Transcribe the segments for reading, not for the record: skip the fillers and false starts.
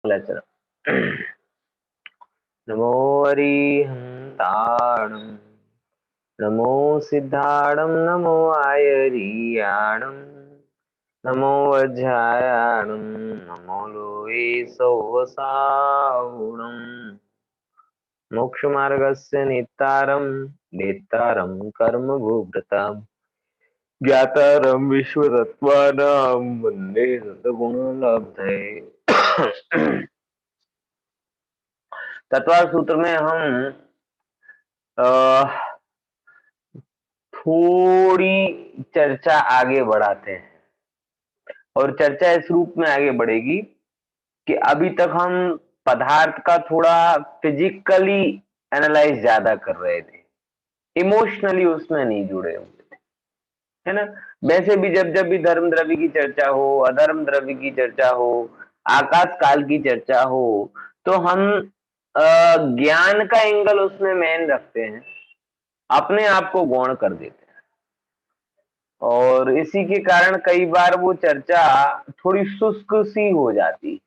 चलो। नमो हरिहंताणं नमो सिद्धाणं नमो आयरीयाणं नमो वज्रायाणं नमो लोये सौवसावुणं मोक्षमार्गस्य नेतारं कर्म भूभृताम् ज्ञातारं विश्वतत्त्वानां वन्दे सद्गुणलब्धये। तत्व सूत्र में हम थोड़ी चर्चा आगे बढ़ाते हैं और चर्चा इस रूप में आगे बढ़ेगी कि अभी तक हम पदार्थ का थोड़ा फिजिकली एनालाइज ज्यादा कर रहे थे, इमोशनली उसमें नहीं जुड़े हुए थे, है ना। वैसे भी जब जब भी धर्म द्रव्य की चर्चा हो, अधर्म द्रव्य की चर्चा हो, आकाश काल की चर्चा हो, तो हम ज्ञान का एंगल उसमें मेन रखते हैं, अपने आप को गौण कर देते हैं और इसी के कारण कई बार वो चर्चा थोड़ी शुष्क सी हो जाती है,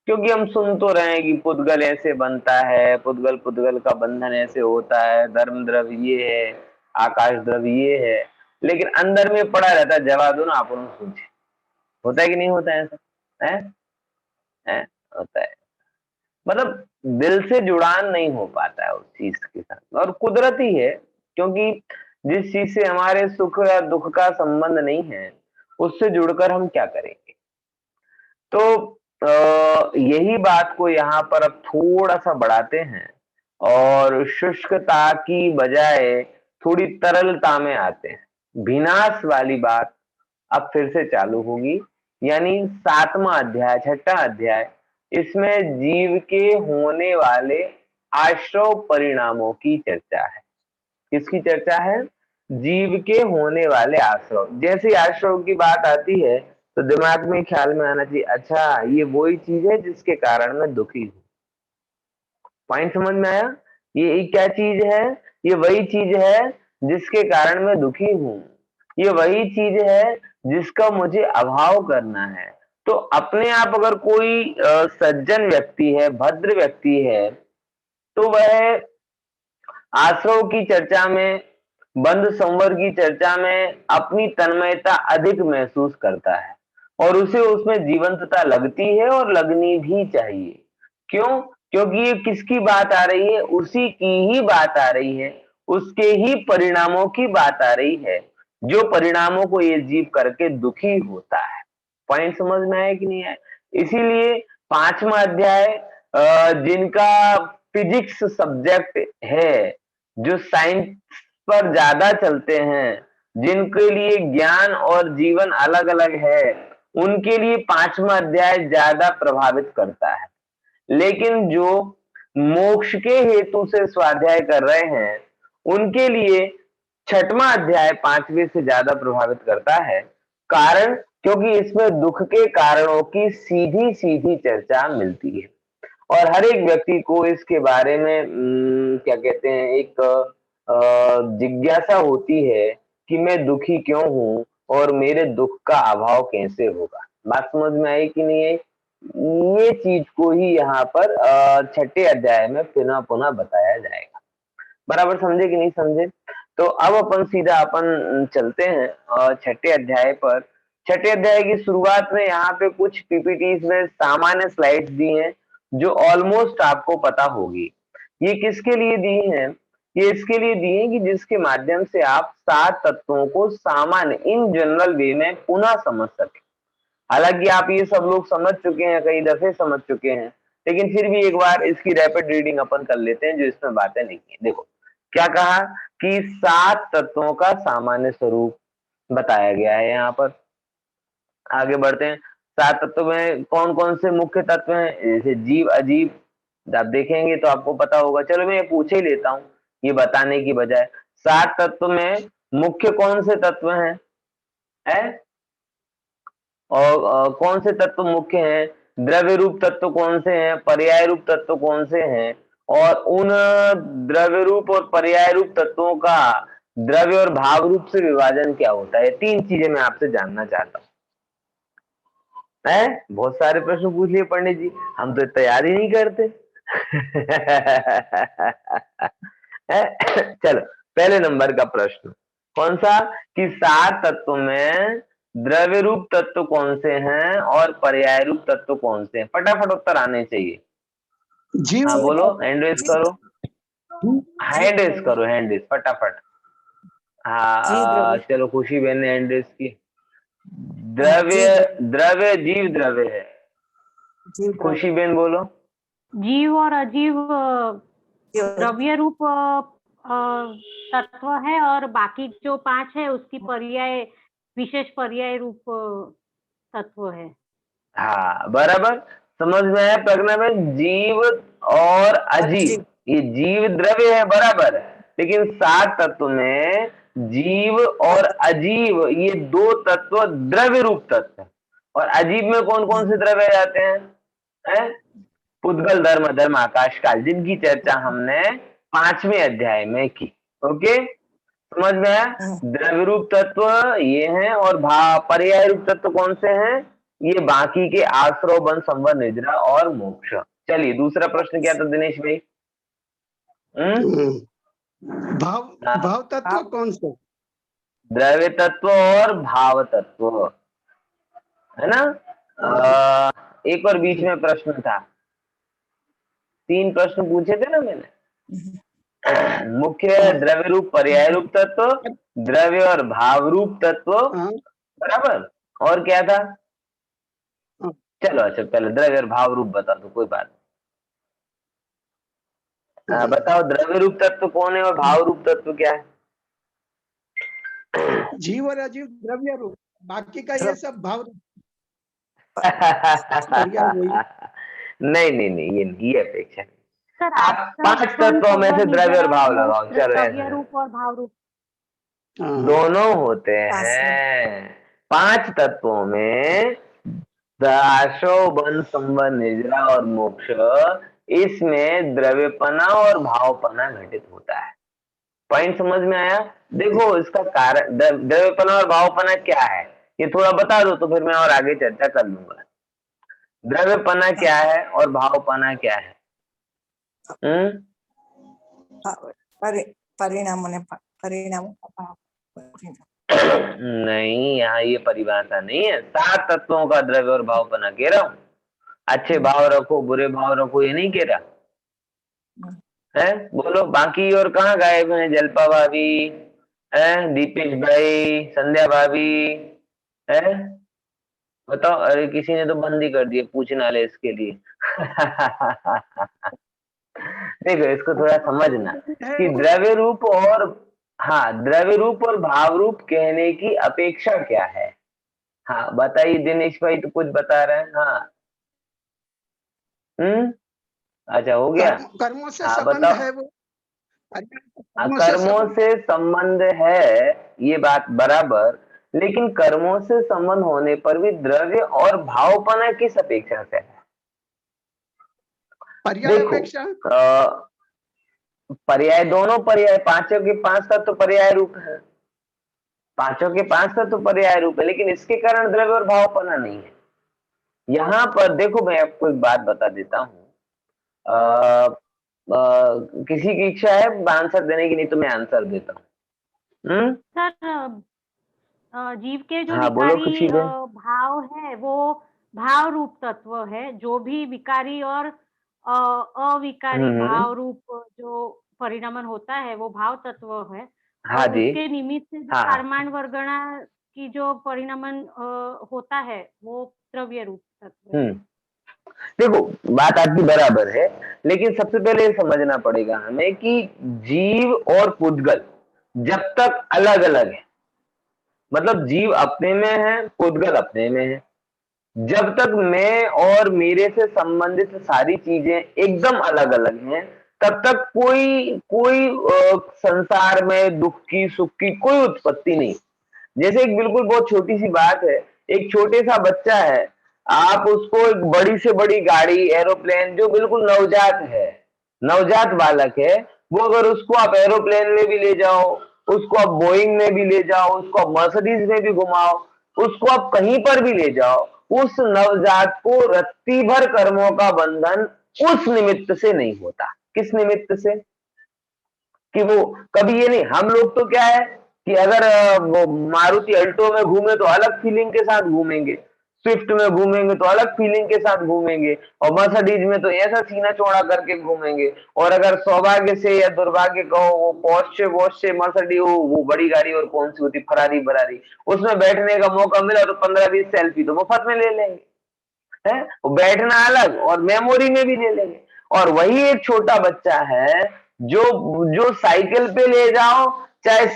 क्योंकि हम सुन तो रहे हैं कि पुद्गल ऐसे बनता है, पुद्गल पुद्गल का बंधन ऐसे होता है, धर्म द्रव्य ये है, आकाश द्रव्य ये है, लेकिन अंदर में पड़ा रहता है। जवाब दो ना, आप लोग सोचे, होता है कि नहीं होता है ऐसा? है? है? होता है। मतलब दिल से जुड़ान नहीं हो पाता है उस चीज के साथ, और कुदरती है, क्योंकि जिस चीज से हमारे सुख या दुख का संबंध नहीं है उससे जुड़कर हम क्या करेंगे। तो यही बात को यहाँ पर अब थोड़ा सा बढ़ाते हैं और शुष्कता की बजाय थोड़ी तरलता में आते हैं। विनाश वाली बात अब फिर से चालू होगी, यानी 7वां अध्याय, छठा अध्याय, इसमें जीव के होने वाले आश्रव परिणामों की चर्चा है। किसकी चर्चा है? जीव के होने वाले आश्रव। जैसे ही आश्रव की बात आती है तो दिमाग में ख्याल में आना चाहिए, अच्छा ये वही चीज है जिसके कारण मैं दुखी हूँ। पॉइंट समझ में आया? ये क्या चीज है? ये वही चीज है जिसके कारण मैं दुखी हूँ, ये वही चीज है जिसका मुझे अभाव करना है। तो अपने आप अगर कोई सज्जन व्यक्ति है, भद्र व्यक्ति है, तो वह आश्रव की चर्चा में, बंध संवर की चर्चा में अपनी तन्मयता अधिक महसूस करता है और उसे उसमें जीवंतता लगती है और लगनी भी चाहिए। क्यों? क्योंकि ये किसकी बात आ रही है? उसी की ही बात आ रही है, उसके ही परिणामों की बात आ रही है, जो परिणामों को ये जीव करके दुखी होता है। पॉइंट समझ में आया कि नहीं आया? इसीलिए 5वां अध्याय, जिनका फिजिक्स सब्जेक्ट है, जो साइंस पर ज्यादा चलते हैं, जिनके लिए ज्ञान और जीवन अलग अलग है, उनके लिए 5वां अध्याय ज्यादा प्रभावित करता है। लेकिन जो मोक्ष के हेतु से स्वाध्याय कर रहे हैं, उनके लिए 6वां अध्याय 5वें से ज्यादा प्रभावित करता है। कारण, क्योंकि इसमें दुख के कारणों की सीधी सीधी चर्चा मिलती है और हर एक व्यक्ति को इसके बारे में क्या कहते हैं, एक जिज्ञासा होती है कि मैं दुखी क्यों हूँ और मेरे दुख का अभाव कैसे होगा। बात समझ में आई कि नहीं आई? ये चीज को ही यहाँ पर 6ठे अध्याय में पुनः पुनः बताया जाएगा। बराबर समझे कि नहीं समझे? तो अब अपन सीधा अपन चलते हैं 6ठे अध्याय पर। 6ठे अध्याय की शुरुआत में यहाँ पे कुछ पीपीटीज में सामान्य स्लाइड्स दी हैं जो ऑलमोस्ट आपको पता होगी। ये किसके लिए दी हैं? ये इसके लिए दी है कि जिसके माध्यम से आप 7 तत्वों को सामान्य इन जनरल वे में पुनः समझ सके। हालांकि आप ये सब लोग समझ चुके हैं, कई दफे समझ चुके हैं, लेकिन फिर भी एक बार इसकी रैपिड रीडिंग अपन कर लेते हैं जो इसमें बातें लिखी हैं। देखो क्या कहा कि 7 तत्वों का सामान्य स्वरूप बताया गया है यहाँ पर। आगे बढ़ते हैं। 7 तत्व में कौन कौन से मुख्य तत्व हैं? जैसे जीव अजीब, आप देखेंगे तो आपको पता होगा। चलो मैं ये पूछ ही लेता हूँ ये बताने की बजाय। 7 तत्व में मुख्य कौन से तत्व हैं? है? और कौन से तत्व मुख्य हैं? द्रव्य रूप तत्व कौन से हैं? पर्याय रूप तत्व कौन से हैं? और उन द्रव्य रूप और पर्याय रूप तत्वों का द्रव्य और भाव रूप से विभाजन क्या होता है? 3 चीजें मैं आपसे जानना चाहता हूँ। है? बहुत सारे प्रश्न पूछ लिए पंडित जी, हम तो तैयारी नहीं करते। है? चलो, पहले नंबर का प्रश्न कौन सा, कि 7 तत्वों में द्रव्य रूप तत्व कौन से हैं और पर्याय रूप तत्व कौन से हैं? फटाफट उत्तर आने चाहिए। जीव हाँ बोलो, हैंड रेस करो, जीव हैंड रेस करो, हैंड रेस फटाफट। हाँ चलो, खुशी बहन ने हैंड रेस की। द्रव्य, द्रव्य जीव द्रव्य है। खुशी बहन बोलो। जीव और अजीव द्रव्य रूप तत्व है, और बाकी जो 5 है उसकी पर्याय, विशेष पर्याय रूप तत्व है। हाँ बराबर, समझ में आया प्रज्ञा बहन? जीव और अजीव, ये जीव द्रव्य है बराबर, लेकिन 7 तत्व में जीव और अजीव ये 2 तत्व द्रव्य रूप तत्व है। और अजीव में कौन कौन से द्रव्य आते हैं? है? पुद्गल, धर्म, धर्म, आकाश, काल, जिनकी चर्चा हमने 5वें अध्याय में की। ओके, समझ में आया? द्रव्य रूप तत्व ये हैं, और पर्याय रूप तत्व कौन से हैं? ये बाकी के आश्रव, बन, संवर, निद्रा और मोक्ष। चलिए, दूसरा प्रश्न क्या था दिनेश भाई? भाव तत्व कौन से? द्रव्य तत्व और भाव तत्व, है ना? एक और बीच में प्रश्न था, 3 प्रश्न पूछे थे ना मैंने। मुख्य द्रव्य रूप पर्याय रूप तत्व, द्रव्य और भाव रूप तत्व, बराबर, और क्या था? चलो अच्छा, पहले द्रव्य और भाव रूप बता दो, कोई बात नहीं। बताओ, द्रव्य रूप तत्व कौन है और भाव रूप तत्व क्या है? जीव और अजीव द्रव्य रूप, बाकी का ये सब भाव। नहीं नहीं नहीं, ये अपेक्षा नहीं। सर आप 5 तत्वों में से द्रव्य और भाव लगाओ। चलो, द्रव्य रूप और भाव रूप दोनों होते हैं। 5 तत्वों में दाशो, बन, संवर, निद्रा और मोक्ष, इसमें द्रव्यपना और भावपना घटित होता है। पॉइंट समझ में आया? देखो, इसका कारण द्रव्यपना और भावपना क्या है, ये थोड़ा बता दो तो फिर मैं और आगे चर्चा कर लूंगा। द्रव्यपना क्या है और भावपना क्या है? परिणाम नहीं, यहाँ ये परिभाषा नहीं है। 7 तत्वों का द्रव्य और भावपना कह रहा हूँ। अच्छे भाव रखो, बुरे भाव रखो, ये नहीं कह रहा है। बोलो बाकी, और कहाँ गायब है? जल्पा भाभी है, दीपेश भाई, संध्या भाभी है, बताओ। अरे किसी ने तो बंद ही कर दिया, पूछना ले इसके लिए। देखो, इसको थोड़ा समझना कि द्रव्य रूप और, हाँ, द्रव्य रूप और भाव रूप कहने की अपेक्षा क्या है? हाँ बताइए, दिनेश भाई तो कुछ बता रहे हैं। हाँ, अच्छा, हो गया। कर्मों से हाँ संबंध बताओ। है वो, कर्मों से संबंध है, ये बात बराबर, लेकिन कर्मों से संबंध होने पर भी द्रव्य और भावपना किस अपेक्षा से है? पर्याय पर्याय, दोनों पर्याय, 5 के 5 तत्व पर्याय रूप है, 5 के 5 तत्व पर्याय रूप है, लेकिन इसके कारण द्रव्य और भावपना नहीं है। यहाँ पर देखो, मैं आपको एक बात बता देता हूँ। किसी की इच्छा है आंसर देने की? नहीं तो मैं आंसर देता हूँ। सर, जीव के जो हाँ बोलो विकारी खुशी बहन। भाव है वो भाव रूप तत्व है। जो भी विकारी और अविकारी भाव रूप जो परिणमन होता है वो भाव तत्व है। हाँ और जी, उसके निमित्त से जो कारमान वर्गणा की जो परिणमन होता है वो द्रव्य रूप तत्व है। देखो, बात आपकी बराबर है, लेकिन सबसे पहले ये समझना पड़ेगा हमें कि जीव और पुद्गल जब तक अलग अलग है, मतलब जीव अपने में है, पुद्गल अपने में है, जब तक मैं और मेरे से संबंधित सारी चीजें एकदम अलग अलग हैं, तब तक कोई कोई संसार में दुख की, सुख की कोई उत्पत्ति नहीं। जैसे एक बिल्कुल बहुत छोटी सी बात है, एक छोटे सा बच्चा है, आप उसको एक बड़ी से बड़ी गाड़ी, एरोप्लेन, जो बिल्कुल नवजात है, नवजात बालक है, वो अगर उसको आप एरोप्लेन में भी ले जाओ, उसको आप बोइंग में भी ले जाओ, उसको आप मर्सिडीज में भी घुमाओ, उसको आप कहीं पर भी ले जाओ, उस नवजात को रत्ती भर कर्मों का बंधन उस निमित्त से नहीं होता। किस निमित्त से? कि वो कभी ये नहीं, हम लोग तो क्या है कि अगर वो मारुति अल्टो में घूमे तो अलग फीलिंग के साथ घूमेंगे, स्विफ्ट में घूमेंगे तो अलग फीलिंग के साथ घूमेंगे, और मर्सिडीज में तो ऐसा सीना चौड़ा करके घूमेंगे। और अगर सौभाग्य से या दुर्भाग्य कहो वो पोर्शे मर्सिडीज, वो बड़ी गाड़ी और कौन सी होती, फरारी बरारी, उसमें बैठने का मौका मिला तो 15-20 सेल्फी तो मुफ्त में ले लेंगे, है वो बैठना अलग और मेमोरी में भी ले लेंगे। और वही एक छोटा बच्चा है जो जो साइकिल पे ले जाओ चाहे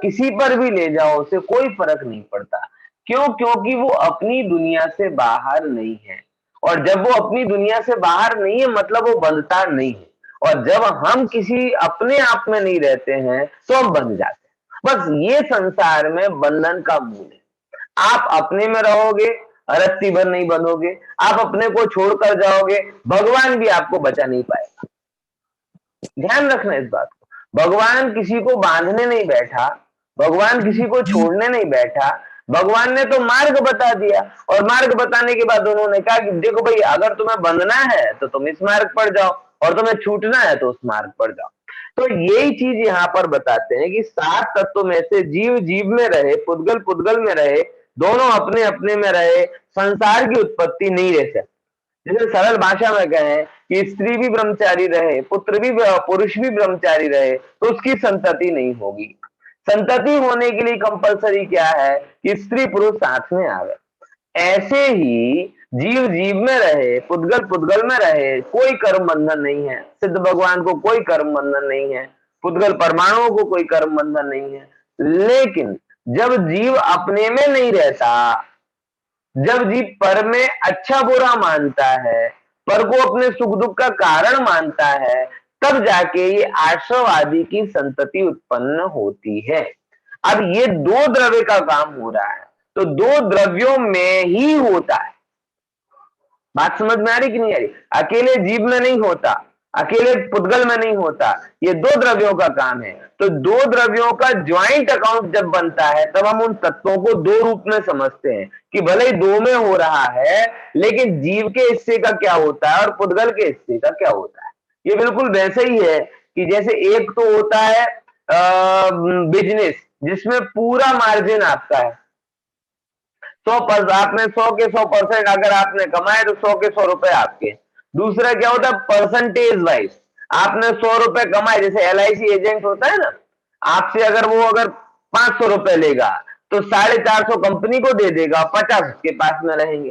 किसी पर भी ले जाओ, उसे कोई फर्क नहीं पड़ता। क्यों? क्योंकि वो अपनी दुनिया से बाहर नहीं है, और जब वो अपनी दुनिया से बाहर नहीं है मतलब वो बंधता नहीं है। और जब हम किसी अपने आप में नहीं रहते हैं तो हम बंध जाते हैं। बस ये संसार में बंधन का मूल है। आप अपने में रहोगे, रत्ती भर नहीं बंधोगे, आप अपने को छोड़कर जाओगे, भगवान भी आपको बचा नहीं पाएगा। ध्यान रखना इस बात को। भगवान किसी को बांधने नहीं बैठा, भगवान किसी को छोड़ने नहीं बैठा, भगवान ने तो मार्ग बता दिया, और मार्ग बताने के बाद उन्होंने कहा कि देखो भाई, अगर तुम्हें बंधना है तो तुम इस मार्ग पर जाओ, और तुम्हें छूटना है तो उस मार्ग पर जाओ। तो यही चीज यहाँ पर बताते हैं कि 7 तत्व में से जीव जीव में रहे, पुद्गल पुद्गल में रहे, दोनों अपने अपने में रहे, संसार की उत्पत्ति नहीं रह सकती। जैसे सरल भाषा में कहें कि स्त्री भी ब्रह्मचारी रहे, पुरुष भी ब्रह्मचारी रहे, तो उसकी संतति नहीं होगी। संतति होने के लिए कंपलसरी क्या है कि स्त्री पुरुष साथ में आवे। ऐसे ही जीव जीव में रहे, पुद्गल पुद्गल में रहे, कोई कर्म बंधन नहीं है। सिद्ध भगवान को कोई कर्म बंधन नहीं है, पुद्गल परमाणुओं को कोई कर्म बंधन नहीं है। लेकिन जब जीव अपने में नहीं रहता, जब जीव पर में अच्छा बुरा मानता है, पर को अपने सुख दुख का कारण मानता है, तब जाके ये आश्रव आदि की संतति उत्पन्न होती है। अब ये 2 द्रव्य का काम हो रहा है, तो 2 द्रव्यों में ही होता है। बात समझ में आ रही कि नहीं आ रही? अकेले जीव में नहीं होता, अकेले पुद्गल में नहीं होता, ये 2 द्रव्यों का काम है। तो 2 द्रव्यों का ज्वाइंट अकाउंट जब बनता है तब हम उन तत्वों को 2 रूप में समझते हैं कि भले ही 2 में हो रहा है, लेकिन जीव के हिस्से का क्या होता है और पुद्गल के हिस्से का क्या होता है। ये बिल्कुल वैसे ही है कि जैसे एक तो होता है बिजनेस, जिसमें पूरा मार्जिन आपका है, 100%, आपने 100 के 100% अगर आपने कमाए तो 100 के 100 रुपए आपके। दूसरा क्या होता है, परसेंटेज वाइज, आपने 100 रुपए कमाए, जैसे LIC एजेंट होता है ना, आपसे अगर 500 रुपए लेगा तो 450 कंपनी को दे देगा, 50 उसके पास में रहेंगे।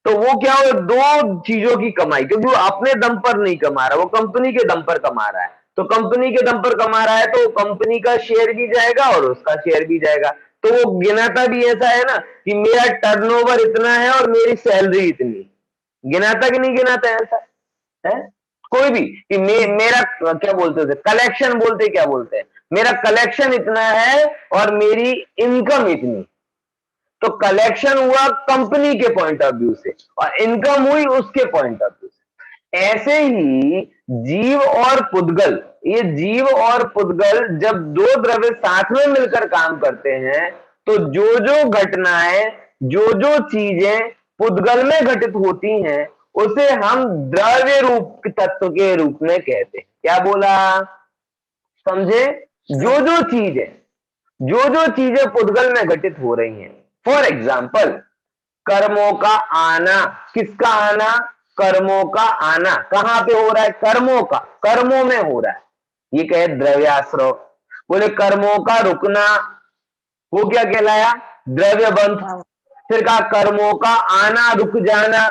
तो वो क्या हो, 2 चीजों की कमाई, क्योंकि वो अपने दम पर नहीं कमा रहा, वो कंपनी के दम पर कमा रहा है। तो कंपनी के दम पर कमा रहा है तो कंपनी का शेयर भी जाएगा और उसका शेयर भी जाएगा। तो वो गिनाता भी ऐसा है ना कि मेरा टर्नओवर इतना है और मेरी सैलरी इतनी, गिनाता कि नहीं गिनाता है ऐसा है कोई भी कि मेरा क्या बोलते हैं, कलेक्शन बोलते क्या बोलते हैं, मेरा कलेक्शन इतना है और मेरी इनकम इतनी। तो कलेक्शन हुआ कंपनी के पॉइंट ऑफ व्यू से और इनकम हुई उसके पॉइंट ऑफ व्यू से। ऐसे ही जीव और पुद्गल, ये जीव और पुद्गल जब 2 द्रव्य साथ में मिलकर काम करते हैं तो जो जो घटनाएं, जो जो चीजें पुद्गल में घटित होती हैं उसे हम द्रव्य रूप तत्व के रूप में कहते हैं। क्या बोला, समझे? जो जो चीजें पुद्गल में घटित हो रही हैं, फॉर एग्जाम्पल कर्मों का आना, किसका आना, कर्मों का आना कहां पे हो रहा है, कर्मों का, कर्मों में हो रहा है, ये कहे द्रव्याश्रव। बोले कर्मों का रुकना, वो क्या कहलाया, द्रव्य बंध। फिर कहा कर्मों का आना रुक जाना,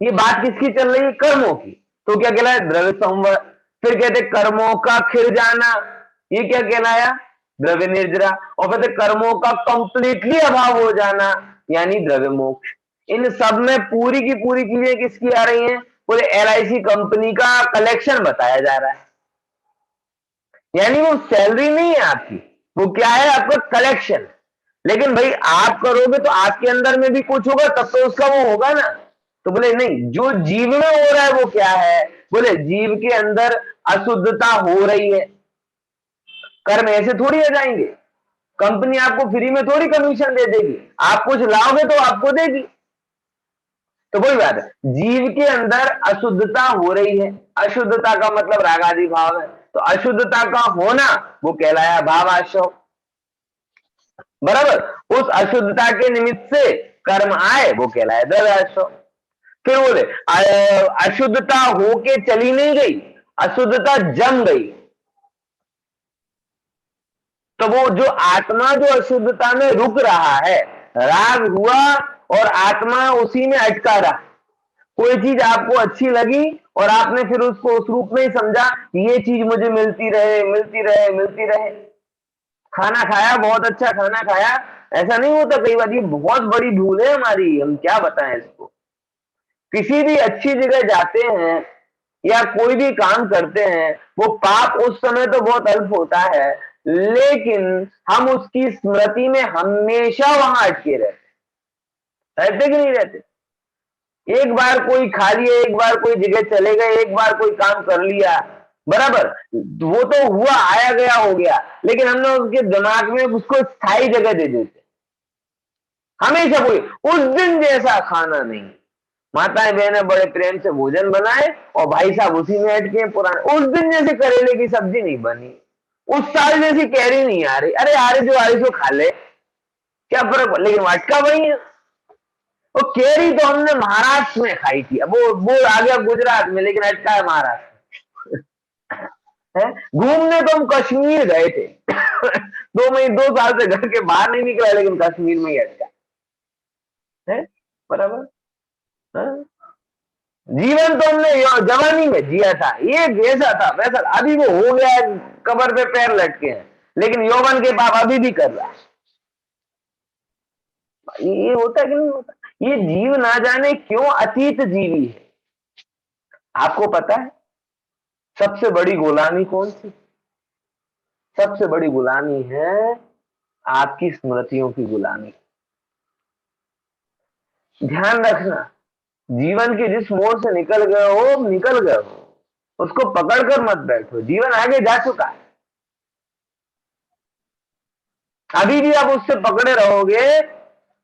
ये बात किसकी चल रही है, कर्मों की, तो क्या कहलाया, द्रव्य संवर। फिर कहते कर्मों का खिल जाना, ये क्या कहलाया, द्रव्य निर्जरा। और फिर कर्मों का कंप्लीटली अभाव हो जाना यानी द्रव्य मोक्ष। इन सब में पूरी की पूरी चीजें किसकी आ रही हैं, पूरे LIC कंपनी का कलेक्शन बताया जा रहा है। यानी वो सैलरी नहीं है आपकी, वो क्या है, आपका कलेक्शन। लेकिन भाई आप करोगे तो आपके अंदर में भी कुछ होगा, तब तो उसका वो होगा ना। तो बोले नहीं, जो जीव में हो रहा है वो क्या है, बोले जीव के अंदर अशुद्धता हो रही है। कर्म ऐसे थोड़ी आ जाएंगे, कंपनी आपको फ्री में थोड़ी कमीशन दे देगी, आप कुछ लाओगे तो आपको देगी। तो वही बात है, जीव के अंदर अशुद्धता हो रही है, अशुद्धता का मतलब राग आदि भाव है, तो अशुद्धता का होना वो कहलाया भावाश्रव। बराबर, उस अशुद्धता के निमित्त से कर्म आए वो कहलाया द्रव्याश्रव। फिर बोले अशुद्धता होके चली नहीं गई, अशुद्धता जम गई, तो वो जो आत्मा जो अशुद्धता में रुक रहा है, राग हुआ और आत्मा उसी में अटका रहा। कोई चीज आपको अच्छी लगी और आपने फिर उसको उस रूप में ही समझा, ये चीज मुझे मिलती रहे मिलती रहे मिलती रहे। खाना खाया, बहुत अच्छा खाना खाया, ऐसा नहीं होता कई बार, ये बहुत बड़ी भूल है हमारी, हम क्या बताएं इसको। किसी भी अच्छी जगह जाते हैं या कोई भी काम करते हैं, वो पाप उस समय तो बहुत अल्प होता है, लेकिन हम उसकी स्मृति में हमेशा वहां अटके रहते कि नहीं रहते। एक बार कोई खा लिया, एक बार कोई जगह चले गए, एक बार कोई काम कर लिया, बराबर, वो तो हुआ, आया गया हो गया, लेकिन हमने उसके दिमाग में उसको स्थायी जगह दे देते। हमेशा कोई उस दिन जैसा खाना नहीं, माताएं बहनें बड़े प्रेम से भोजन बनाए और भाई साहब उसी में अटके पुराने, उस दिन जैसे करेले की सब्जी नहीं बनी, उस साल जैसी कैरी नहीं आ रही, अरे आ रही जो आ रही सो खा ले, क्या फर्क, लेकिन अटका वही है। वो केरी तो हमने महाराष्ट्र में खाई थी, अब वो आ गया गुजरात में, लेकिन अटका है महाराष्ट्र है। घूमने तो हम कश्मीर गए थे 2 साल से घर के बाहर नहीं निकला, लेकिन कश्मीर में ही अटका है, बराबर। जीवन तो हमने जवानी में जिया था, ये जैसा था वैसा, अभी वो हो गया है, कबर पे पैर लटके हैं, लेकिन यौवन के पाप अभी भी कर रहा है। ये होता है कि नहीं होता। ये जीव ना जाने क्यों अतीत जीवी है। आपको पता है सबसे बड़ी गुलामी कौन सी? सबसे बड़ी गुलामी है आपकी स्मृतियों की गुलामी। ध्यान रखना, जीवन के जिस मोड़ से निकल गए हो, निकल गए हो, उसको पकड़कर मत बैठो, जीवन आगे जा चुका है। अभी भी आप उससे पकड़े रहोगे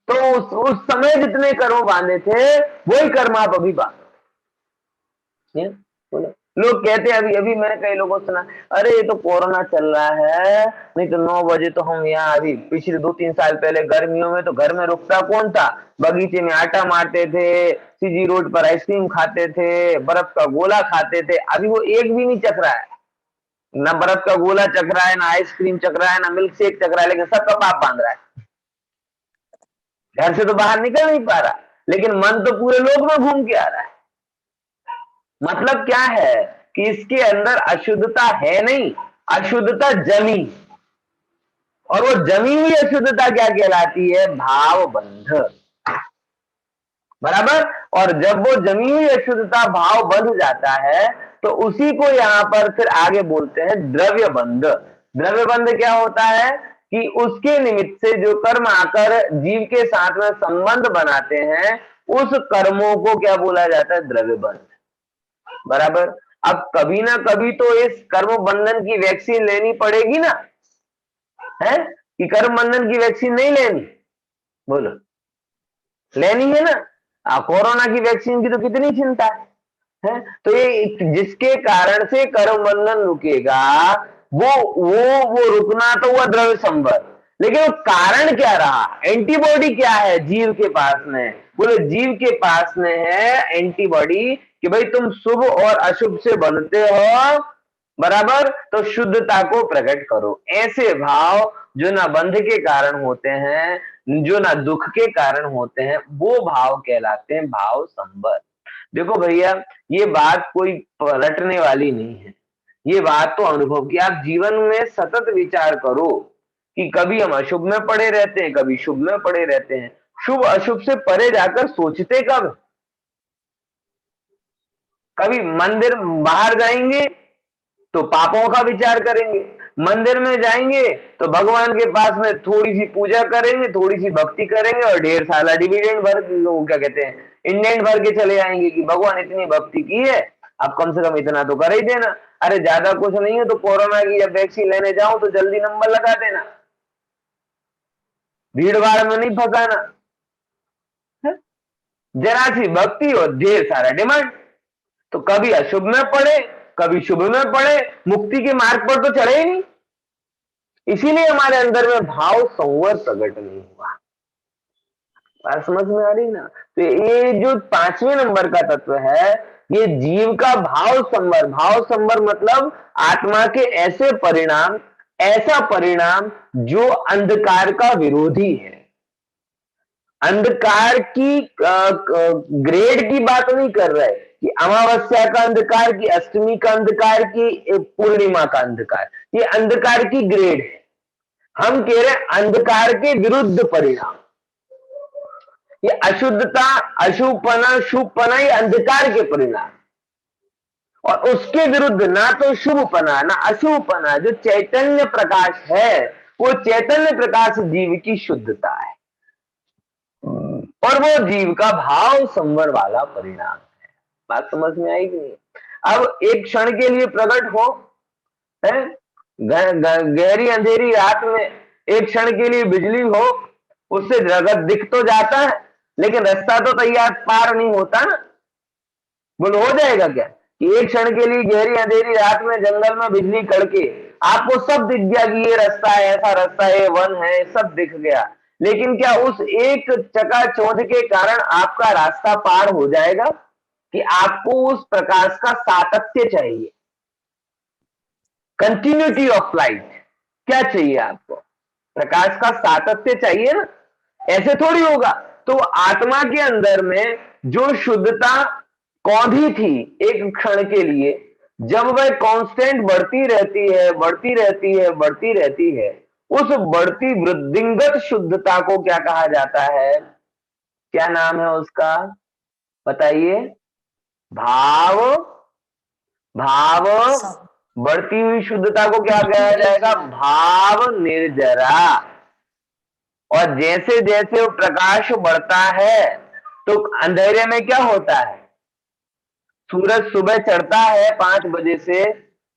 तो उस समय जितने कर्म बांधे थे वही कर्म आप अभी बांधो। लोग कहते हैं, अभी अभी मैंने कई लोगों से सुना, अरे ये तो कोरोना चल रहा है, नहीं तो 9 बजे तो हम यहाँ, अभी पिछले 2-3 साल पहले गर्मियों में तो घर में रुकता कौन था, बगीचे में आटा मारते थे, सीजी रोड पर आइसक्रीम खाते थे, बर्फ का गोला खाते थे। अभी वो एक भी नहीं चख रहा है, ना बर्फ का गोला चख रहा है, ना आइसक्रीम चख रहा है, ना मिल्क शेक चख रहा है, लेकिन सबका पाप बांध रहा है। घर से तो बाहर निकल नहीं पा रहा, लेकिन मन तो पूरे लोक में घूम के आ रहा है। मतलब क्या है कि इसके अंदर अशुद्धता है नहीं, अशुद्धता जमी, और वो जमी हुई अशुद्धता क्या कहलाती है? भाव बंध। बराबर। और जब वो जमी हुई अशुद्धता भाव बंध जाता है तो उसी को यहां पर फिर आगे बोलते हैं द्रव्य बंध। द्रव्य बंध क्या होता है कि उसके निमित्त से जो कर्म आकर जीव के साथ में संबंध बनाते हैं, उस कर्मों को क्या बोला जाता है? द्रव्य बंध। बराबर। अब कभी ना कभी तो इस कर्म बंधन की वैक्सीन लेनी पड़ेगी ना, है कि कर्म बंधन की वैक्सीन नहीं लेनी? बोलो, लेनी है ना। कोरोना की वैक्सीन की तो कितनी चिंता है। तो ये जिसके कारण से कर्म बंधन रुकेगा, वो रुकना तो हुआ द्रव्य संबंध, लेकिन वो कारण क्या रहा? एंटीबॉडी क्या है जीव के पास में? बोले जीव के पास में है एंटीबॉडी कि भाई तुम शुभ और अशुभ से बनते हो, बराबर, तो शुद्धता को प्रकट करो। ऐसे भाव जो ना बंध के कारण होते हैं, जो ना दुख के कारण होते हैं, वो भाव कहलाते हैं भाव संबंध। देखो भैया, ये बात कोई रटने वाली नहीं है, ये बात तो अनुभव की। आप जीवन में सतत विचार करो कि कभी हम अशुभ में पड़े रहते हैं, कभी शुभ में पड़े रहते हैं। शुभ अशुभ से परे जाकर सोचते कब? कभी मंदिर बाहर जाएंगे तो पापों का विचार करेंगे, मंदिर में जाएंगे तो भगवान के पास में थोड़ी सी पूजा करेंगे, थोड़ी सी भक्ति करेंगे और ढेर सारा डिविडेंड भर, क्या कहते हैं, इंडेंट भर के चले आएंगे कि भगवान इतनी भक्ति की है, अब कम से कम इतना तो कर ही देना। अरे ज्यादा कुछ नहीं है तो कोरोना की जब वैक्सीन लेने जाऊं तो जल्दी नंबर लगा देना, भीड़ भाड़ में नहीं फंसाना। जरा सी भक्ति और ढेर सारा डिमांड। तो कभी अशुभ में पड़े, कभी शुभ में पड़े, मुक्ति के मार्ग पर तो चढ़े ही नहीं। इसीलिए हमारे अंदर में भाव संवर प्रकट नहीं हुआ। बात समझ में आ रही ना? तो ये जो 5वें नंबर का तत्व है, ये जीव का भाव संवर। भाव संवर मतलब आत्मा के ऐसे परिणाम, ऐसा परिणाम जो अंधकार का विरोधी है। अंधकार की ग्रेड की बात नहीं कर रहे कि अमावस्या का अंधकार, की अष्टमी का अंधकार, की पूर्णिमा का अंधकार। ये अंधकार की ग्रेड है। हम कह रहे हैं अंधकार के विरुद्ध परिणाम। ये अशुद्धता, अशुभपना, शुभपना, ये अंधकार के परिणाम। और उसके विरुद्ध ना तो शुभपना ना अशुभपना, जो चैतन्य प्रकाश है, वो चैतन्य प्रकाश जीव की शुद्धता है और वो जीव का भाव संवर वाला परिणाम है। बात समझ में आई कि नहीं? अब एक क्षण के लिए प्रकट हो है, गहरी अंधेरी रात में एक क्षण के लिए बिजली हो, उससे जगत दिख तो जाता है, लेकिन रास्ता तो तैयार पार नहीं होता ना। बोलो हो जाएगा क्या कि एक क्षण के लिए गहरी अंधेरी रात में जंगल में बिजली कड़के आपको सब दिख गया कि ये रास्ता है, ऐसा रास्ता है, वन है, सब दिख गया, लेकिन क्या उस एक चकाचौंध के कारण आपका रास्ता पार हो जाएगा? कि आपको उस प्रकाश का सातत्य चाहिए, कंटिन्यूटी ऑफ लाइट। क्या चाहिए आपको? प्रकाश का सातत्य चाहिए ना, ऐसे थोड़ी होगा। तो आत्मा के अंदर में जो शुद्धता कौंधी थी एक क्षण के लिए, जब वह कांस्टेंट बढ़ती रहती है, बढ़ती रहती है, बढ़ती रहती है, उस बढ़ती वृद्धिंगत शुद्धता को क्या कहा जाता है? क्या नाम है उसका? बताइए। भाव। भाव। बढ़ती हुई शुद्धता को क्या कहा जाएगा? भाव निर्जरा। और जैसे जैसे वो प्रकाश बढ़ता है तो अंधेरे में क्या होता है? सूरज सुबह चढ़ता है 5 बजे से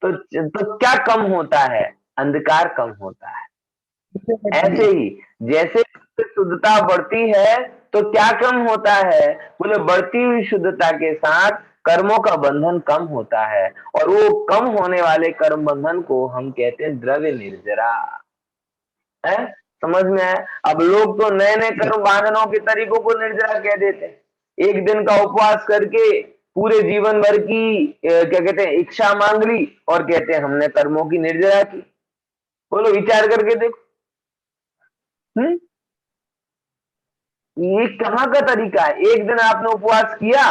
तो क्या कम होता है? अंधकार कम होता है। ऐसे ही जैसे शुद्धता बढ़ती है तो क्या कम होता है? बोले बढ़ती हुई शुद्धता के साथ कर्मों का बंधन कम होता है, और वो कम होने वाले कर्म बंधन को हम कहते हैं द्रव्य निर्जरा। है? समझ में आया? अब लोग तो नए नए कर्म बांधनों के तरीकों को निर्जरा कह देते हैं। एक दिन का उपवास करके पूरे जीवन भर की क्या कहते हैं इच्छा मांग ली और कहते हैं हमने कर्मों की निर्जरा की। बोलो विचार करके देखो। ये कहाँ का तरीका है? एक दिन आपने उपवास किया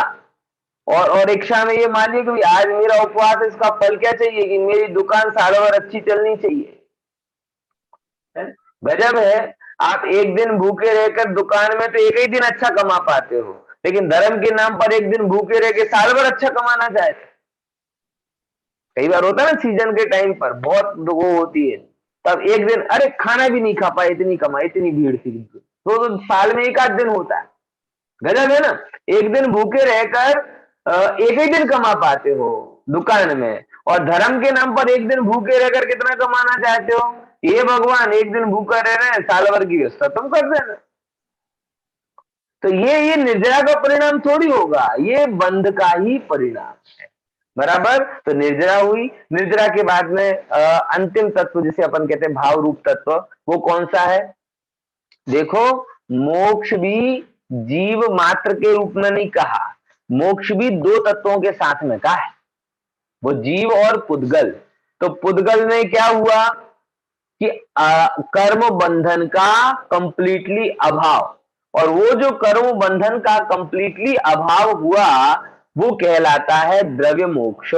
और इच्छा में ये मान लिया कि आज मेरा उपवास, इसका फल क्या चाहिए कि मेरी दुकान सालों भर अच्छी चलनी चाहिए। गजब है, आप एक दिन भूखे रहकर दुकान में तो एक ही दिन अच्छा कमा पाते हो, लेकिन धर्म के नाम पर एक दिन भूखे रह के साल भर अच्छा कमाना चाहते। कई बार होता है ना, सीजन के टाइम पर बहुत वो होती है, तब एक दिन अरे खाना भी नहीं खा पाए, इतनी कमाई, इतनी भीड़ थी। तो साल में एक आध दिन होता है। गजब है ना, एक दिन भूखे रहकर एक ही दिन कमा पाते हो दुकान में, और धर्म के नाम पर एक दिन भूखे रहकर कितना कमाना चाहते हो? ये भगवान एक दिन भूखा रह रहे हैं, साल भर की व्यवस्था तुम कर देना। तो ये निर्जरा का परिणाम थोड़ी होगा, ये बंध का ही परिणाम है। बराबर। तो निर्जरा हुई। निर्जरा के बाद में अंतिम तत्व जिसे अपन कहते हैं भाव रूप तत्व, वो कौन सा है? देखो, मोक्ष भी जीव मात्र के रूप में नहीं कहा, मोक्ष भी 2 तत्वों के साथ में कहा है, वो जीव और पुद्गल। तो पुद्गल में क्या हुआ कि कर्म बंधन का कंप्लीटली अभाव, और वो जो कर्म बंधन का कंप्लीटली अभाव हुआ वो कहलाता है द्रव्य मोक्ष।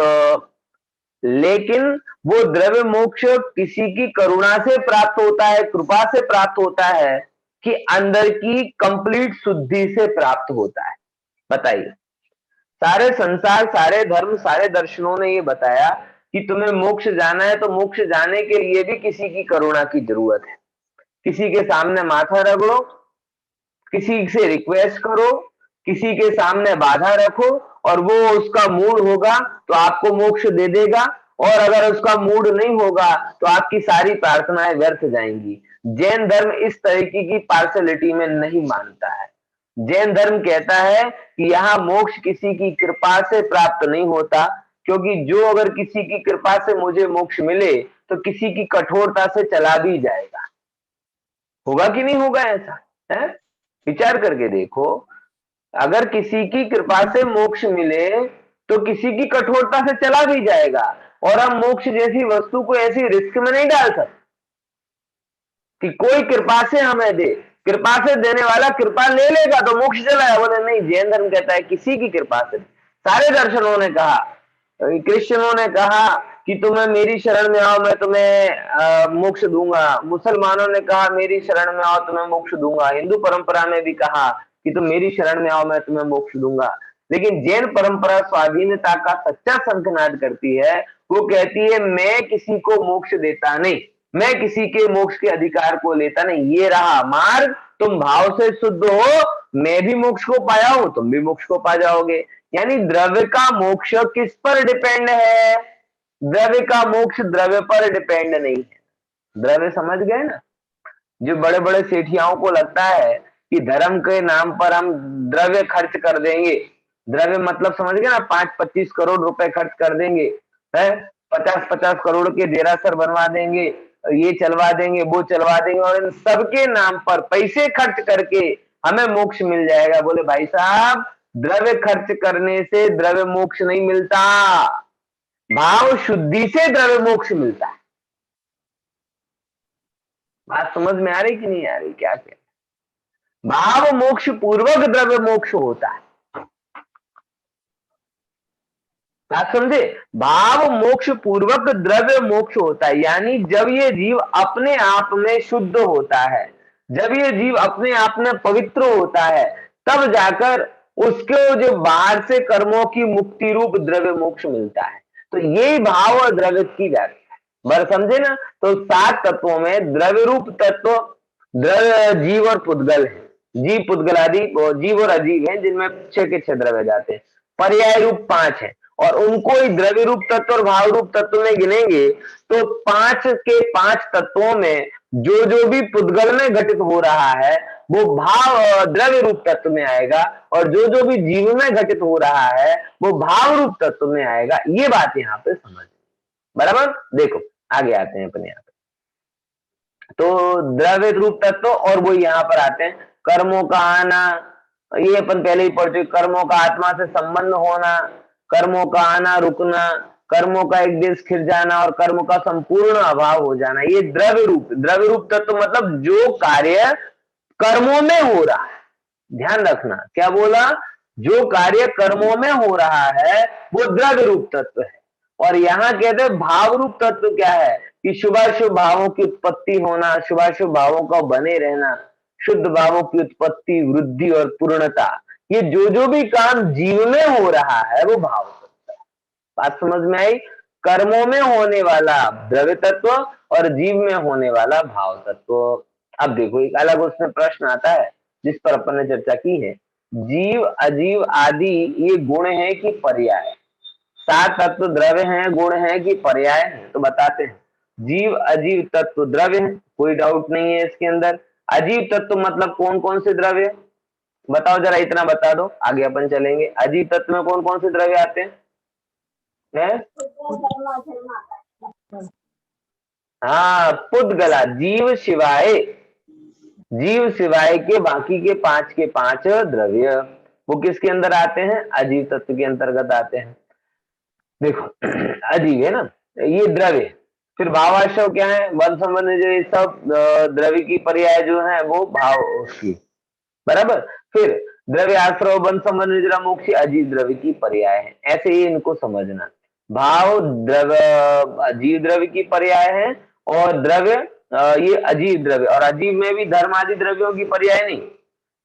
लेकिन वो द्रव्य मोक्ष किसी की करुणा से प्राप्त होता है, कृपा से प्राप्त होता है, कि अंदर की कंप्लीट शुद्धि से प्राप्त होता है? बताइए। सारे संसार, सारे धर्म, सारे दर्शनों ने ये बताया कि तुम्हें मोक्ष जाना है तो मोक्ष जाने के लिए भी किसी की करुणा की जरूरत है। किसी के सामने माथा रगड़ो, किसी से रिक्वेस्ट करो, किसी के सामने बाधा रखो, और वो उसका मूड होगा तो आपको मोक्ष दे देगा, और अगर उसका मूड नहीं होगा तो आपकी सारी प्रार्थनाएं व्यर्थ जाएंगी। जैन धर्म इस तरीके की पार्शलिटी में नहीं मानता है। जैन धर्म कहता है कि यहाँ मोक्ष किसी की कृपा से प्राप्त नहीं होता, क्योंकि जो अगर किसी की कृपा से मुझे मोक्ष मिले तो किसी की कठोरता से चला भी जाएगा। होगा कि नहीं होगा ऐसा? है, विचार करके देखो, अगर किसी की कृपा से मोक्ष मिले तो किसी की कठोरता से चला भी जाएगा, और हम मोक्ष जैसी वस्तु को ऐसी रिस्क में नहीं डाल सकते कि कोई कृपा से हमें दे, कृपा से देने वाला कृपा ले लेगा तो मोक्ष चला है। बोले नहीं, जैन धर्म कहता है किसी की कृपा से। सारे दर्शनों ने कहा, क्रिश्चियनों ने कहा कि तुम्हें मेरी शरण में आओ मैं तुम्हें मोक्ष दूंगा, मुसलमानों ने कहा मेरी शरण में आओ तुम्हें मोक्ष दूंगा, हिंदू परंपरा में भी कहा कि तुम मेरी शरण में आओ मैं तुम्हें मोक्ष दूंगा। लेकिन जैन परंपरा स्वाधीनता का सच्चा शंखनाद करती है। वो कहती है मैं किसी को मोक्ष देता नहीं, मैं किसी के मोक्ष के अधिकार को लेता नहीं, ये रहा मार्ग, तुम भाव से शुद्ध हो, मैं भी मोक्ष को पाया हूं, तुम भी मोक्ष को पा जाओगे। यानी द्रव्य का मोक्ष किस पर डिपेंड है? द्रव्य का मोक्ष द्रव्य पर डिपेंड नहीं है। द्रव्य समझ गए ना? जो बड़े बड़े सेठियाओं को लगता है कि धर्म के नाम पर हम द्रव्य खर्च कर देंगे, द्रव्य मतलब समझ गए ना, 5-25 करोड़ रुपए खर्च कर देंगे, है 50-50 करोड़ के देरासर बनवा देंगे, ये चलवा देंगे वो चलवा देंगे, और इन सबके नाम पर पैसे खर्च करके हमें मोक्ष मिल जाएगा। बोले भाई साहब, द्रव्य खर्च करने से द्रव्य मोक्ष नहीं मिलता, भाव शुद्धि से द्रव्य मोक्ष मिलता है। बात समझ में आ रही कि नहीं आ रही? क्या कह, भाव मोक्ष पूर्वक द्रव्य मोक्ष होता है। बात समझे? भाव मोक्ष पूर्वक द्रव्य मोक्ष होता है, यानी जब ये जीव अपने आप में शुद्ध होता है, जब ये जीव अपने आप में पवित्र होता है, तब जाकर उसको जो बाहर से कर्मों की मुक्ति रूप द्रव्य मोक्ष मिलता है। तो यही भाव और द्रव्य की व्याख्या है। बर समझे ना? तो 7 तत्वों में द्रव्य रूप तत्व द्रव्य जीव और पुद्गल है। जीव पुद्गल आदि जीव और अजीव है, जिनमें 6 के 6 द्रव्य जाते हैं। पर्याय रूप 5 है, और उनको ही द्रव्य रूप तत्व और भाव रूप तत्व में गिनेंगे तो 5 के 5 तत्वों में जो जो भी पुद्गल में घटित हो रहा है वो भाव द्रव्य रूप तत्व में आएगा, और जो जो भी जीव में घटित हो रहा है वो भाव रूप तत्व में आएगा। ये बात यहाँ पे समझ, बराबर? देखो आगे आते हैं अपने यहाँ पे। तो द्रव्य रूप तत्व, और वो यहाँ पर आते हैं कर्मों का आना, ये अपन पहले ही पढ़ चुके, कर्मों का आत्मा से संबंध होना, कर्मों का आना रुकना, कर्मों का एक देश खिर जाना, और कर्म का संपूर्ण अभाव हो जाना, ये द्रव्य रूप तत्व मतलब जो कार्य कर्मों में हो रहा है। ध्यान रखना, क्या बोला? जो कार्य कर्मों में हो रहा है वो द्रव्य रूप तत्व है। और यहाँ कहते हैं भाव रूप तत्व क्या है कि शुभाशुभ भावों की उत्पत्ति होना, शुभाशुभ भावों का बने रहना, शुद्ध भावों की उत्पत्ति, वृद्धि और पूर्णता, ये जो जो भी काम जीव में हो रहा है वो भाव तत्व है। बात समझ में आई? कर्मों में होने वाला द्रव्य तत्व और जीव में होने वाला भाव तत्व। अब देखो एक अलग उसमें प्रश्न आता है जिस पर अपन ने चर्चा की है, जीव अजीव आदि ये गुण है कि पर्याय? 7 तत्व द्रव्य हैं, गुण है कि पर्याय है? तो बताते हैं, जीव अजीव तत्व द्रव्य है, कोई डाउट नहीं है इसके अंदर। अजीव तत्व मतलब कौन कौन से द्रव्य? बताओ जरा, इतना बता दो, आगे अपन चलेंगे। अजीव तत्व में कौन कौन से द्रव्य आते हैं? हाँ, पुद्गला, जीव सिवाय के बाकी के 5 के 5 द्रव्य वो किसके अंदर आते हैं? अजीव तत्व के अंतर्गत आते हैं। देखो अजीव है ना, ये द्रव्य। फिर भावाश्रव क्या है? वन संबंध, जो ये सब द्रव्य की पर्याय जो है वो भाव उसकी, बराबर। फिर द्रव्य आश्रव वन संबंध निद्रा मोक्ष अजीव द्रव्य की पर्याय है। ऐसे ही इनको समझना, भाव द्रव्य अजीव द्रव्य की पर्याय है, और द्रव्य ये अजीव द्रव्य, और अजीव में भी धर्म आदि द्रव्यों की पर्याय नहीं,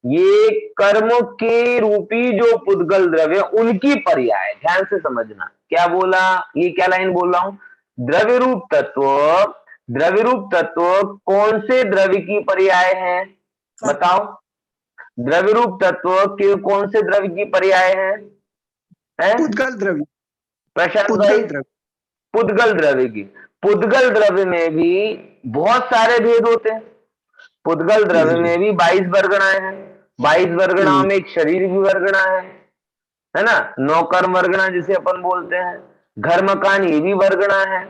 ये कर्म के रूपी जो पुद्गल द्रव्य उनकी पर्याय। ध्यान से समझना, क्या बोला? ये क्या लाइन बोल रहा हूं? द्रव्य रूप तत्व कौन से द्रव्य की पर्याय है? बताओ, द्रव्य रूप तत्व के कौन से द्रव्य की पर्याय है? पुद्गल द्रव्य। प्रशांत भाई, पुद्गल द्रव्य की। पुद्गल द्रव्य में भी बहुत सारे भेद होते हैं। पुद्गल द्रव्य में भी 22 वर्गणाएं हैं। 22 वर्गणाओं में एक शरीर भी वर्गणा है ना। नौकर वर्गणा जिसे अपन बोलते हैं, घर मकान ये भी वर्गणा है,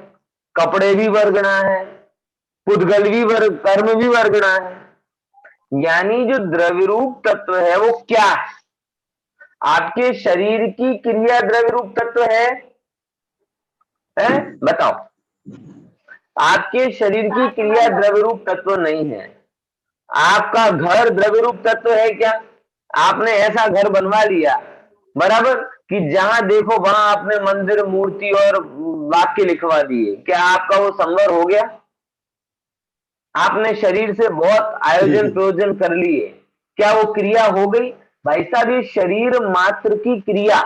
कपड़े भी वर्गणा है, पुद्गल भी वर्ग, कर्म भी वर्गणा है। यानी जो द्रव्य रूप तत्व है वो क्या है? आपके शरीर की क्रिया द्रव्य रूप तत्व है? बताओ। आपके शरीर की क्रिया द्रव्य रूप तत्व नहीं है। आपका घर द्रव्य रूप तत्व है क्या? आपने ऐसा घर बनवा लिया, बराबर, कि जहां देखो वहां आपने मंदिर, मूर्ति और वाक्य लिखवा दिए, क्या आपका वो संवर हो गया? आपने शरीर से बहुत आयोजन प्रयोजन कर लिए, क्या वो क्रिया हो गई? भाई साहब, ये शरीर मात्र की क्रिया,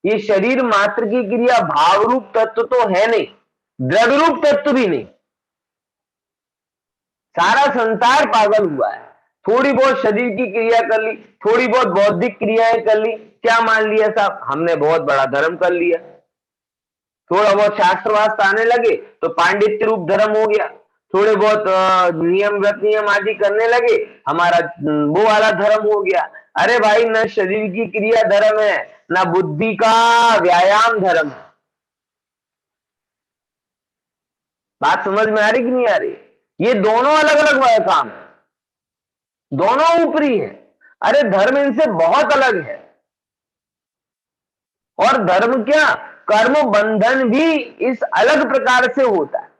ये शरीर मात्र की क्रिया भाव रूप तत्व तो है नहीं, द्रव्य रूप तत्व भी नहीं। सारा संसार पागल हुआ है। थोड़ी बहुत शरीर की क्रिया कर ली, थोड़ी बहुत बौद्धिक क्रियाएं कर ली, क्या मान लिया साहब, हमने बहुत बड़ा धर्म कर लिया। थोड़ा बहुत शास्त्र वास्त्र आने लगे तो पांडित्य रूप धर्म हो गया। थोड़े बहुत नियम व्रत नियम आदि करने लगे, हमारा वो वाला धर्म हो गया। अरे भाई, न शरीर की क्रिया धर्म है, न बुद्धि का व्यायाम धर्म है। बात समझ में आ रही कि नहीं आ रही? ये दोनों अलग अलग काम है, दोनों ऊपरी है। अरे धर्म इनसे बहुत अलग है। और धर्म क्या, कर्म बंधन भी इस अलग प्रकार से होता है।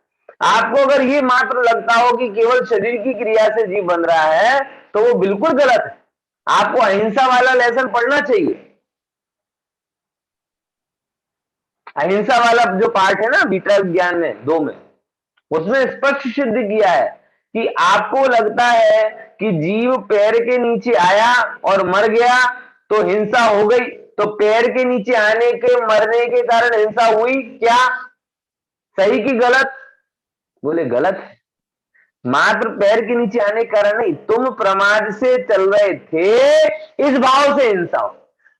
आपको अगर ये मात्र लगता हो कि केवल शरीर की क्रिया से जीव बन रहा है तो वो बिल्कुल गलत है। आपको अहिंसा वाला लेसन पढ़ना चाहिए। अहिंसा वाला जो पार्ट है ना बीटा विज्ञान में 2 में, उसमें स्पष्ट सिद्ध किया है कि आपको लगता है कि जीव पैर के नीचे आया और मर गया तो हिंसा हो गई, तो पैर के नीचे आने के मरने के कारण हिंसा हुई क्या? सही कि गलत? बोले गलत है। मात्र पैर के नीचे आने के कारण नहीं, तुम प्रमाद से चल रहे थे, इस भाव से हिंसा हो।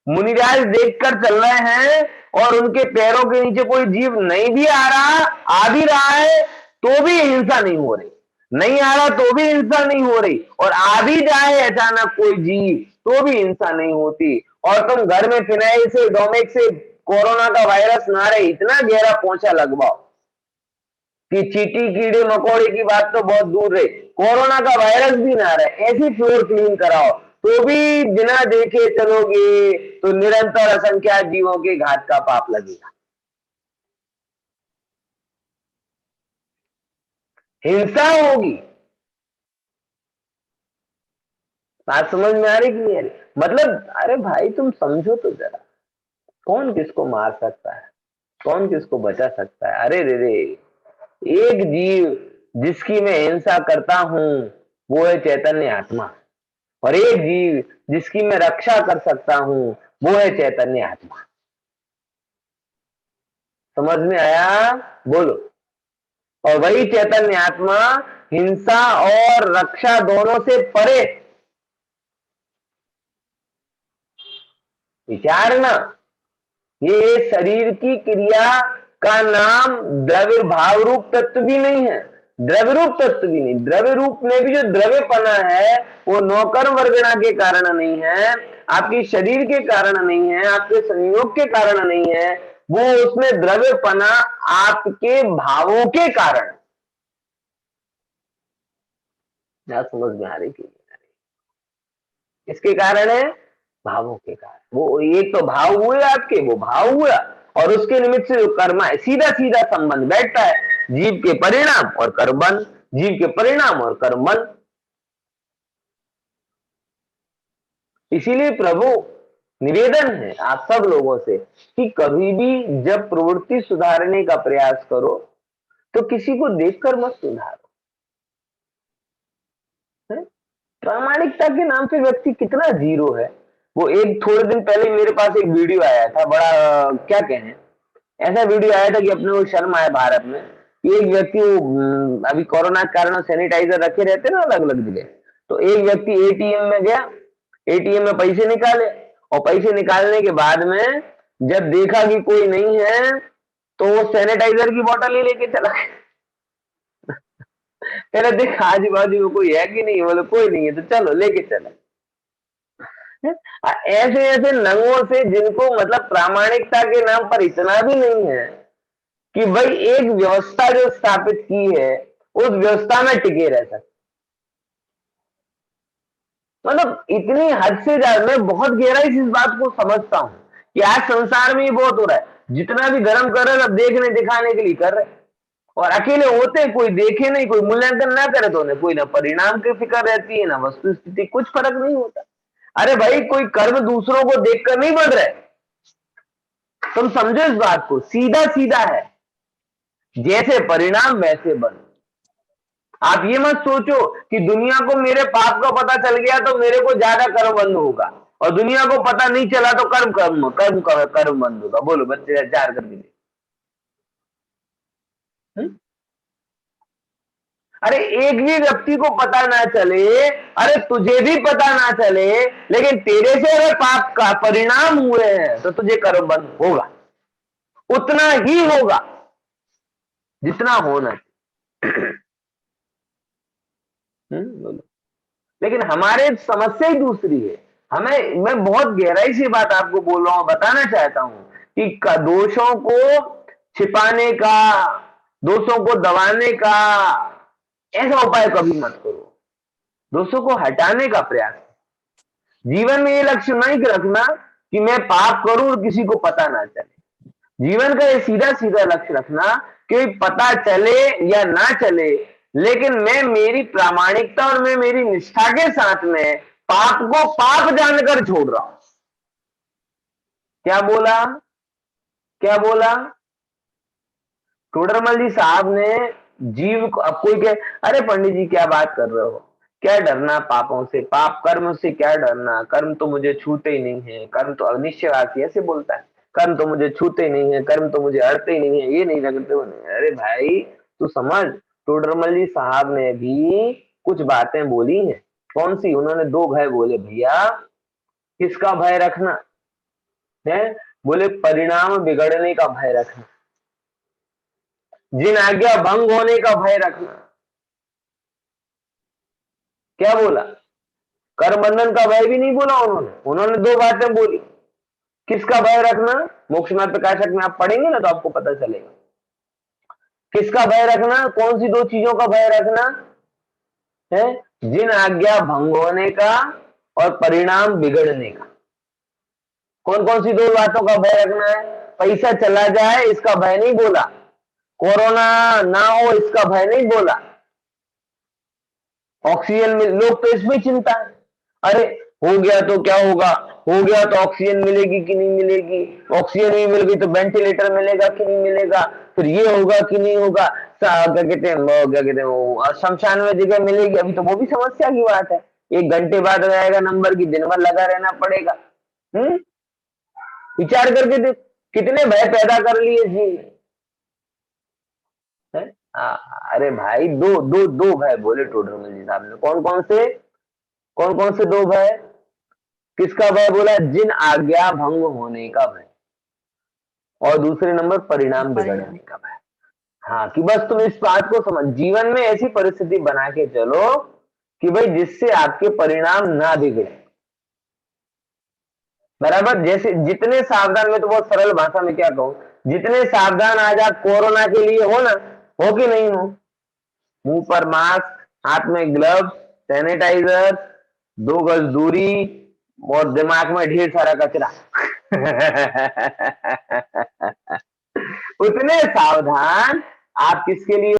मुनिराज देखकर चल रहे हैं और उनके पैरों के नीचे कोई जीव नहीं भी आ रहा, आ भी रहा है तो भी हिंसा नहीं हो रही, नहीं आ रहा तो भी हिंसा नहीं हो रही, और आ भी जाए अचानक कोई जीव तो भी हिंसा नहीं होती। और तुम घर में फिनाइल से, डोमेक से कोरोना का वायरस ना रहे, इतना गहरा पोंछा लगवाओ कि चींटी कीड़े मकोड़े की बात तो बहुत दूर रहे, कोरोना का वायरस भी ना रहे, ऐसी फ्लोर क्लीन कराओ तो भी बिना देखे चलोगे तो निरंतर असंख्यात जीवों के घात का पाप लगेगा। हिंसा होगी। बात समझ में आ रही कि नहीं आ रही? मतलब अरे भाई तुम समझो तो जरा, कौन किसको मार सकता है, कौन किसको बचा सकता है? अरे रे रे, एक जीव जिसकी मैं हिंसा करता हूं वो है चैतन्य आत्मा, और एक जीव जिसकी मैं रक्षा कर सकता हूं वो है चैतन्य आत्मा। समझ में आया? बोलो। और वही चैतन्य आत्मा हिंसा और रक्षा दोनों से परे। विचारना, ये शरीर की क्रिया का नाम द्रव्य भाव रूप तत्व भी नहीं है, द्रव्य रूप तत्व भी नहीं। द्रव्य रूप में भी जो द्रव्यपना है वो नौकर वर्गणा के कारण नहीं है, आपकी शरीर के कारण नहीं है, आपके संयोग के कारण नहीं है, वो उसमें द्रव्यपना आपके भावों के कारण। क्या समझ में आ रही कि इसके कारण है? भावों के कारण। वो एक तो भाव हुए आपके, वो भाव हुआ, और उसके निमित्त से जो कर्म है, सीधा सीधा संबंध बैठता है जीव के परिणाम और कर्मबन, जीव के परिणाम और कर्मबन। इसीलिए प्रभु निवेदन है आप सब लोगों से कि कभी भी जब प्रवृत्ति सुधारने का प्रयास करो तो किसी को देखकर मत सुधारो। प्रामाणिकता के नाम पे व्यक्ति कितना जीरो है। वो एक थोड़े दिन पहले मेरे पास एक वीडियो आया था, बड़ा क्या कहें, ऐसा वीडियो आया था कि अपने को शर्म आया भारत में। एक व्यक्ति अभी कोरोना के कारण सैनिटाइजर रखे रहते ना अलग अलग जगह, तो एक व्यक्ति एटीएम में गया, एटीएम में पैसे निकाले, और पैसे निकालने के बाद में जब देखा कि कोई नहीं है तो वो सैनिटाइजर की बोतल ही लेके चला गया। कहना देख आजू बाजू में कोई है कि नहीं, बोले कोई नहीं है, तो चलो लेके चले। ऐसे ऐसे नंगों से जिनको मतलब प्रामाणिकता के नाम पर इतना भी नहीं है कि भाई एक व्यवस्था जो स्थापित की है उस व्यवस्था में टिके रह सकते, मतलब इतनी हद से ज्यादा। मैं बहुत गहराई से इस बात को समझता हूं कि आज संसार में ये बहुत हो रहा है, जितना भी धर्म कर रहे हैं सब देखने दिखाने के लिए कर रहे हैं, और अकेले होते हैं, कोई देखे नहीं, कोई मूल्यांकन ना करे तो उन्हें कोई ना परिणाम की फिक्र रहती है ना वस्तु स्थिति, कुछ फर्क नहीं होता। अरे भाई कोई कर्म दूसरों को देखकर नहीं बढ़ रहे, तुम समझो इस बात को, सीधा सीधा है, जैसे परिणाम वैसे बन। आप ये मत सोचो कि दुनिया को मेरे पाप का पता चल गया तो मेरे को ज्यादा कर्म बंद होगा, और दुनिया को पता नहीं चला तो कर्म कर्म कर्म कर्म बंद होगा। बोलो बच्चे विचार करके देखो। अरे एक भी व्यक्ति को पता ना चले, अरे तुझे भी पता ना चले, लेकिन तेरे से अगर पाप का परिणाम हुए हैं तो तुझे कर्म बंद होगा, उतना ही होगा जितना होना चाहिए। बोलो। लेकिन हमारे समस्या ही दूसरी है। हमें, मैं बहुत गहराई से बात आपको बोल रहा हूं, बताना चाहता हूं कि दोषों को छिपाने का, दोषों को दबाने का ऐसा उपाय कभी मत करो, दोषों को हटाने का प्रयास। जीवन में ये लक्ष्य नहीं रखना कि मैं पाप करूं और किसी को पता ना चले। जीवन का ये सीधा सीधा लक्ष्य रखना कि पता चले या ना चले, लेकिन मैं मेरी प्रामाणिकता और मैं मेरी निष्ठा के साथ में पाप को पाप जानकर छोड़ रहा हूं। क्या बोला, क्या बोला? टोडरमल जी साहब ने जीव को, अब कोई कहे अरे पंडित जी क्या बात कर रहे हो, क्या डरना पापों से, पाप कर्म से क्या डरना, कर्म तो मुझे छूते ही नहीं है, कर्म तो अनिश्चयवासी ऐसे बोलता है, कर्म तो मुझे छूते ही नहीं है, कर्म तो मुझे अड़ते ही नहीं है, ये नहीं लगते हो नहीं। अरे भाई तू समझ, टोडरमल जी साहब ने भी कुछ बातें बोली हैं। कौन सी? उन्होंने दो भय बोले भैया। किसका भय रखना है? बोले परिणाम बिगड़ने का भय रखना, जिन आज्ञा भंग होने का भय रखना। क्या बोला? कर्म बंधन का भय भी नहीं बोला उन्होंने, उन्होंने दो बातें बोली। किसका भय रखना? मोक्ष मार्ग प्रकाशक में आप पढ़ेंगे ना तो आपको पता चलेगा। किसका भय रखना? कौन सी दो चीजों का भय रखना है? जिन आज्ञा भंग होने का और परिणाम बिगड़ने का। कौन कौन सी दो बातों का भय रखना है? पैसा चला जाए इसका भय नहीं बोला, कोरोना ना हो इसका भय नहीं बोला, ऑक्सीजन में लोग तो इसमें चिंता है, अरे हो गया तो क्या होगा, हो गया तो ऑक्सीजन मिलेगी कि नहीं मिलेगी, ऑक्सीजन नहीं मिल गई तो वेंटिलेटर मिलेगा कि नहीं मिलेगा, फिर ये होगा कि नहीं होगा, क्या कहते हैं, क्या कहते हैं, शमशान में जगह मिलेगी, अभी तो वो भी समस्या की बात है। 1 घंटे बाद आएगा नंबर की, दिन भर लगा रहना पड़ेगा। विचार करके देख कितने भय पैदा कर लिए जी। अरे भाई दो दो दो भय बोले टोडरमल जी साहब ने। कौन कौन से? कौन कौन से दो भय? किसका भय बोला? जिन आज्ञा भंग होने का भय, और दूसरे नंबर परिणाम बिगड़ने का भय। हाँ, कि बस तुम इस बात को समझ, जीवन में ऐसी परिस्थिति बना के चलो कि भाई जिससे आपके परिणाम ना बिगड़े। बराबर? जैसे जितने सावधान, मैं तो बहुत सरल भाषा में क्या कहूं, जितने सावधान आज आप कोरोना के लिए हो ना, हो कि नहीं हो? मुंह पर मास्क, हाथ में ग्लव्स, सैनिटाइजर, 2 गज दूरी, और दिमाग में ढेर सारा कचरा। उतने सावधान आप किसके लिए